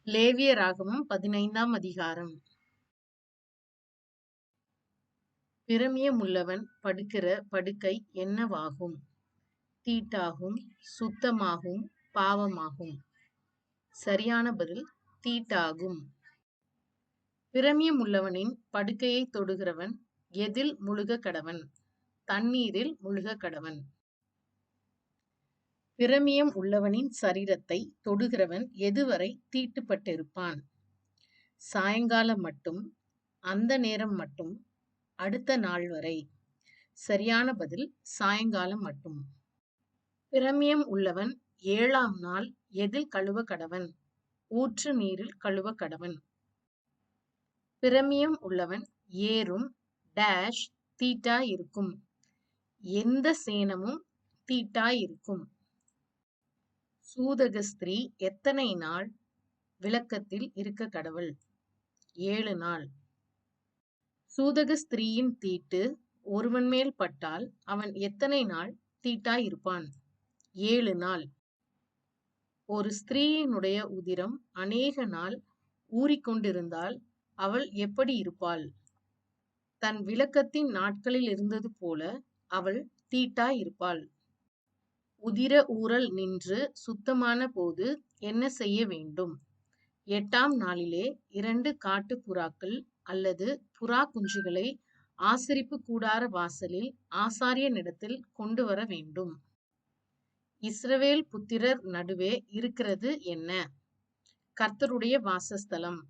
லேவியராகமம் 15ஆம் அதிகாரம். பிரமியமுள்ளவன் படுக்கிற படுக்கை என்னவாகும்? தீட்டாகும், சுத்தமாகும், பாவமாகும். சரியான பதில் தீட்டாகும். பிரமியமுள்ளவனின் படுக்கையை தொடுகிறவன் எதில் முழுக கடவன்? தண்ணீரில் முழுக கடவன். பிரமியம் உள்ளவனின் சரீரத்தை தொடுகிறவன் எதுவரை தீட்டுப்பட்டிருப்பான்? சாயங்காலம் மட்டும், அந்த நேரம் மட்டும், அடுத்த நாள் வரை. சரியான பதில் சாயங்காலம் மட்டும். பிரமியம் உள்ளவன் 7ஆம் நாள் எதில் கழுவ கடவன்? ஊற்று நீரில் கழுவ கடவன். பிரமியம் உள்ளவன் ஏறும் டேஷ் தீட்டா இருக்கும். எந்த சேணமும் தீட்டாய் இருக்கும். சூதக ஸ்திரீ எத்தனை நாள் விலக்கத்தில் இருக்க கடவள்? 7 நாள். சூதக ஸ்திரீயின் தீட்டு ஒருவன் மேல் பட்டால் அவன் எத்தனை நாள் தீட்டாய் இருப்பான்? 7 நாள். ஒரு ஸ்திரீயினுடைய உதிரம் அநேக நாள் ஊறிக்கொண்டிருந்தால் அவள் எப்படி இருப்பாள்? தன் விலக்கத்தின் நாட்களில் இருந்தது போல அவள் தீட்டாய் இருப்பாள். உதிர ஊறல் நின்று சுத்தமான போது என்ன செய்ய வேண்டும்? 8ஆம் நாளிலே 2 காட்டு புறாக்கள் அல்லது புறா குஞ்சுகளை ஆசரிப்பு கூடார வாசலில் ஆசாரியனிடத்தில் கொண்டு வர வேண்டும். இஸ்ரவேல் புத்திரர் நடுவே இருக்கிறது என்ன? கர்த்தருடைய வாசஸ்தலம்.